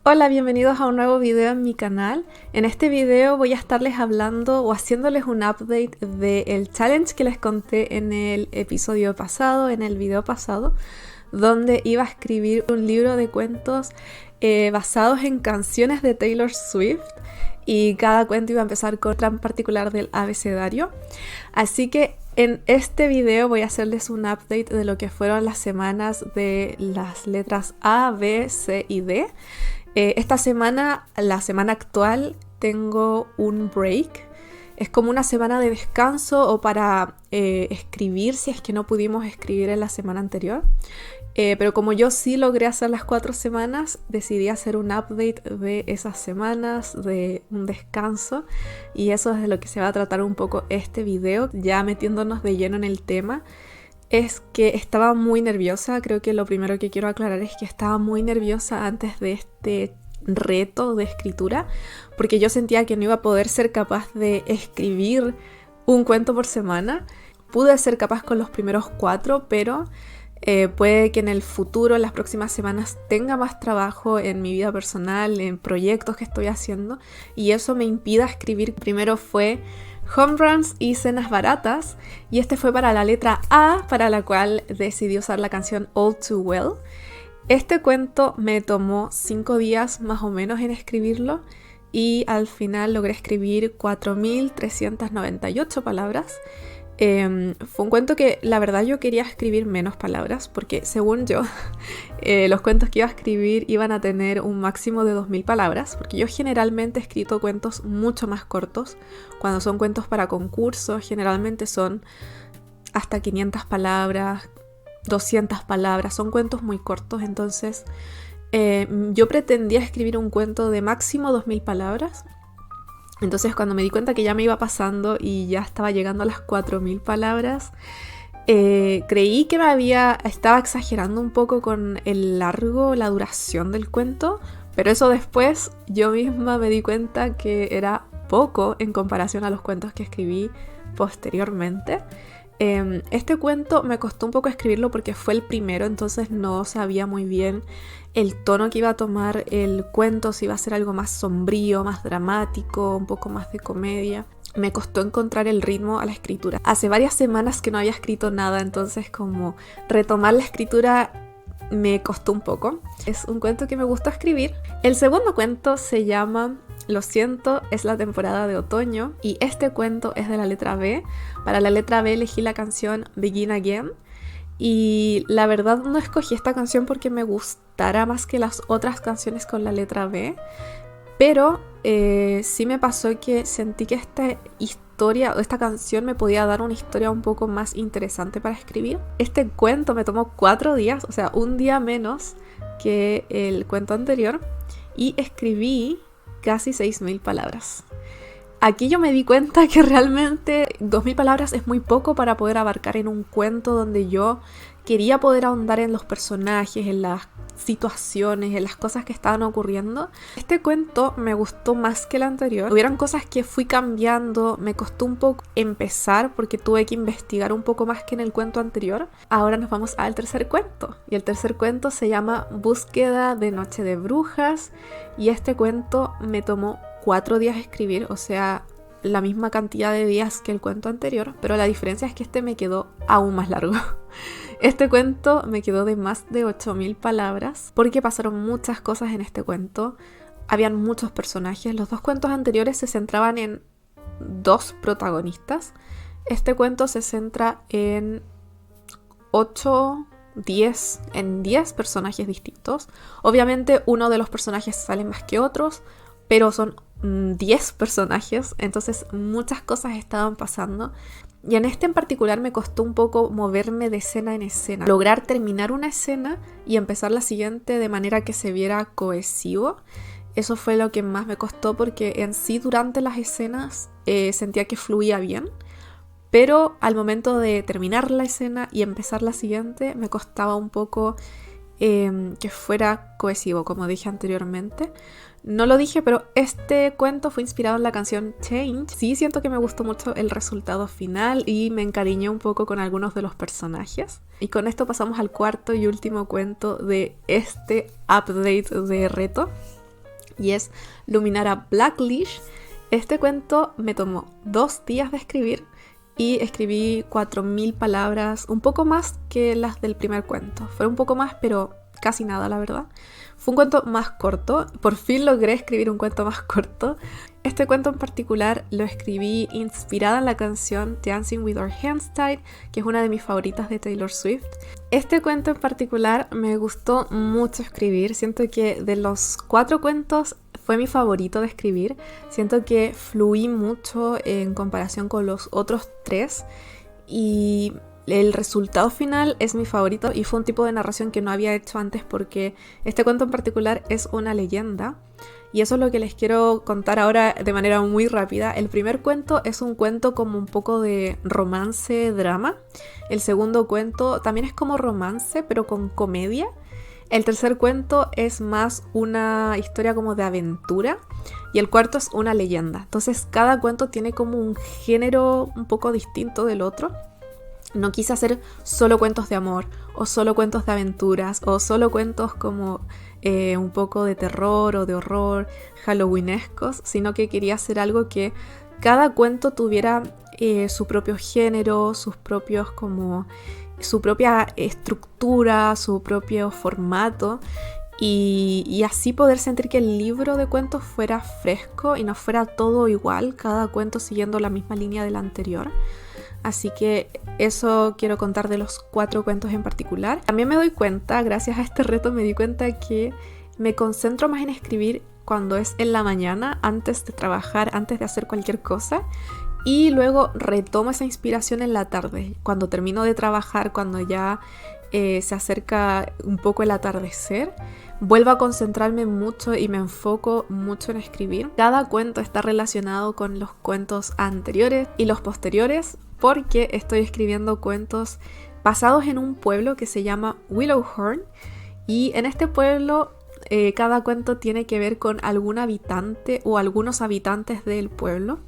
Hola, bienvenidos a un nuevo video en mi canal. En este video voy a estarles hablando o haciéndoles un update del challenge que les conté en el episodio pasado, en el video pasado, donde iba a escribir un libro de cuentos basados en canciones de Taylor Swift y cada cuento iba a empezar con otra en particular del abecedario. Así que en este video voy a hacerles un update de lo que fueron las semanas de las letras A, B, C y D. Esta semana, la semana actual, tengo un break. Es como una semana de descanso o para escribir si es que no pudimos escribir en la semana anterior. Pero como yo sí logré hacer las 4 semanas, decidí hacer un update de esas semanas, de un descanso. Y eso es de lo que se va a tratar un poco este video, ya metiéndonos de lleno en el tema. Es que estaba muy nerviosa. Creo que lo primero que quiero aclarar es que estaba muy nerviosa antes de este reto de escritura, porque yo sentía que no iba a poder ser capaz de escribir un cuento por semana. Pude ser capaz con los primeros 4, pero puede que en el futuro, en las próximas semanas, tenga más trabajo en mi vida personal, en proyectos que estoy haciendo, y eso me impida escribir. Primero fue Home Runs y Cenas Baratas, y este fue para la letra A, para la cual decidí usar la canción All Too Well. Este cuento me tomó 5 días más o menos en escribirlo, y al final logré escribir 4.398 palabras. Fue un cuento que la verdad yo quería escribir menos palabras, porque según yo los cuentos que iba a escribir iban a tener un máximo de 2.000 palabras, porque yo generalmente he escrito cuentos mucho más cortos. Cuando son cuentos para concursos generalmente son hasta 500 palabras, 200 palabras, son cuentos muy cortos. Entonces yo pretendía escribir un cuento de máximo 2.000 palabras. Entonces cuando me di cuenta que ya me iba pasando y ya estaba llegando a las 4.000 palabras, creí que estaba exagerando un poco con el largo, la duración del cuento, pero eso después yo misma me di cuenta que era poco en comparación a los cuentos que escribí posteriormente. Este cuento me costó un poco escribirlo porque fue el primero, entonces no sabía muy bien el tono que iba a tomar el cuento, si iba a ser algo más sombrío, más dramático, un poco más de comedia. Me costó encontrar el ritmo a la escritura. Hace varias semanas que no había escrito nada, entonces como retomar la escritura me costó un poco. Es un cuento que me gustó escribir. El segundo cuento se llama Lo siento, es la temporada de otoño, y este cuento es de la letra B. Para la letra B elegí la canción Begin Again, y la verdad no escogí esta canción porque me gustara más que las otras canciones con la letra B, pero sí me pasó que sentí que esta historia o esta canción me podía dar una historia un poco más interesante para escribir. Este cuento me tomó 4 días, o sea, un día menos que el cuento anterior, y escribí casi 6.000 palabras. Aquí yo me di cuenta que realmente 2.000 palabras es muy poco para poder abarcar en un cuento donde yo quería poder ahondar en los personajes, en las situaciones, en las cosas que estaban ocurriendo. Este cuento me gustó más que el anterior. Hubieron cosas que fui cambiando, me costó un poco empezar porque tuve que investigar un poco más que en el cuento anterior. Ahora nos vamos al tercer cuento, y el tercer cuento se llama Búsqueda de Noche de Brujas, y este cuento me tomó 4 días escribir, o sea, la misma cantidad de días que el cuento anterior, pero la diferencia es que este me quedó aún más largo. Este cuento me quedó de más de 8.000 palabras porque pasaron muchas cosas en este cuento. Habían muchos personajes. Los 2 cuentos anteriores se centraban en 2 protagonistas. Este cuento se centra en 10 personajes distintos. Obviamente uno de los personajes sale más que otros, pero son 10 personajes, entonces muchas cosas estaban pasando. Y en este en particular me costó un poco moverme de escena en escena, lograr terminar una escena y empezar la siguiente de manera que se viera cohesivo. Eso fue lo que más me costó, porque en sí durante las escenas sentía que fluía bien, pero al momento de terminar la escena y empezar la siguiente me costaba un poco que fuera cohesivo, como dije anteriormente. No lo dije, pero este cuento fue inspirado en la canción Change. Sí, siento que me gustó mucho el resultado final y me encariñé un poco con algunos de los personajes. Y con esto pasamos al cuarto y último cuento de este update de reto. y es Luminara Blacklish. Este cuento me tomó 2 días de escribir y escribí 4000 palabras, un poco más que las del primer cuento. Fue un poco más, pero casi nada, la verdad. Fue un cuento más corto, por fin logré escribir un cuento más corto. Este cuento en particular lo escribí inspirada en la canción Dancing with Our Hands Tied, que es una de mis favoritas de Taylor Swift. Este cuento en particular me gustó mucho escribir, siento que de los 4 cuentos fue mi favorito de escribir, siento que fluí mucho en comparación con los otros 3 y el resultado final es mi favorito y fue un tipo de narración que no había hecho antes porque este cuento en particular es una leyenda y eso es lo que les quiero contar ahora de manera muy rápida. El primer cuento es un cuento como un poco de romance, drama. El segundo cuento también es como romance pero con comedia. El tercer cuento es más una historia como de aventura y el cuarto es una leyenda. Entonces cada cuento tiene como un género un poco distinto del otro. No quise hacer solo cuentos de amor o solo cuentos de aventuras o solo cuentos como un poco de terror o de horror halloweenescos, sino que quería hacer algo que cada cuento tuviera su propio género, sus propios como su propia estructura, su propio formato y así poder sentir que el libro de cuentos fuera fresco y no fuera todo igual, cada cuento siguiendo la misma línea del anterior. Así que eso quiero contar de los 4 cuentos en particular. También me doy cuenta, gracias a este reto me di cuenta que me concentro más en escribir cuando es en la mañana, antes de trabajar, antes de hacer cualquier cosa. Y luego retomo esa inspiración en la tarde, cuando termino de trabajar, cuando ya se acerca un poco el atardecer. Vuelvo a concentrarme mucho y me enfoco mucho en escribir. Cada cuento está relacionado con los cuentos anteriores y los posteriores porque estoy escribiendo cuentos basados en un pueblo que se llama Willowhorn y en este pueblo cada cuento tiene que ver con algún habitante o algunos habitantes del pueblo.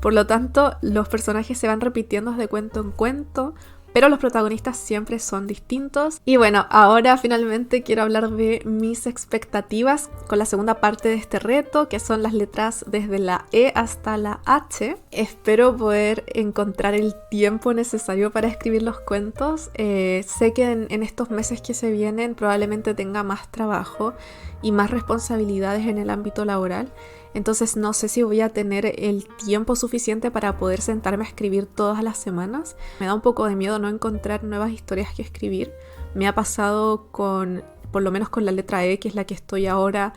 Por lo tanto, los personajes se van repitiendo de cuento en cuento, pero los protagonistas siempre son distintos. Y bueno, ahora finalmente quiero hablar de mis expectativas con la segunda parte de este reto, que son las letras desde la E hasta la H. Espero poder encontrar el tiempo necesario para escribir los cuentos. Sé que en estos meses que se vienen probablemente tenga más trabajo y más responsabilidades en el ámbito laboral. Entonces no sé si voy a tener el tiempo suficiente para poder sentarme a escribir todas las semanas. Me da un poco de miedo no encontrar nuevas historias que escribir. Me ha pasado por lo menos con la letra E, que es la que estoy ahora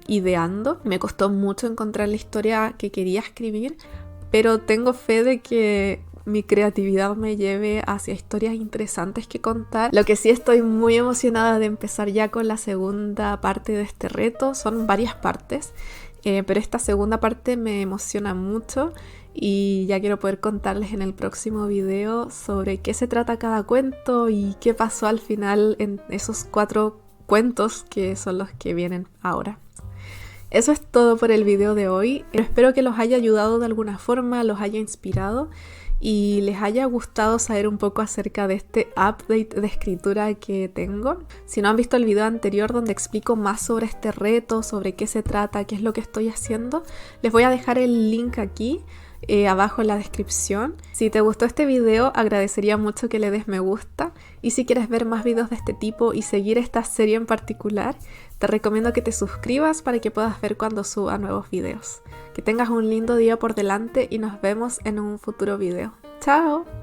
ideando. Me costó mucho encontrar la historia que quería escribir, pero tengo fe de que mi creatividad me lleve hacia historias interesantes que contar. Lo que sí estoy muy emocionada de empezar ya con la segunda parte de este reto. Son varias partes, pero esta segunda parte me emociona mucho y ya quiero poder contarles en el próximo video sobre qué se trata cada cuento y qué pasó al final en esos 4 cuentos que son los que vienen ahora. Eso es todo por el video de hoy. Espero que los haya ayudado de alguna forma, los haya inspirado y les haya gustado saber un poco acerca de este update de escritura que tengo. Si no han visto el video anterior donde explico más sobre este reto, sobre qué se trata, qué es lo que estoy haciendo, les voy a dejar el link aquí abajo en la descripción. Si te gustó este video, agradecería mucho que le des me gusta y si quieres ver más videos de este tipo y seguir esta serie en particular, te recomiendo que te suscribas para que puedas ver cuando suba nuevos videos. Que tengas un lindo día por delante y nos vemos en un futuro video. ¡Chao!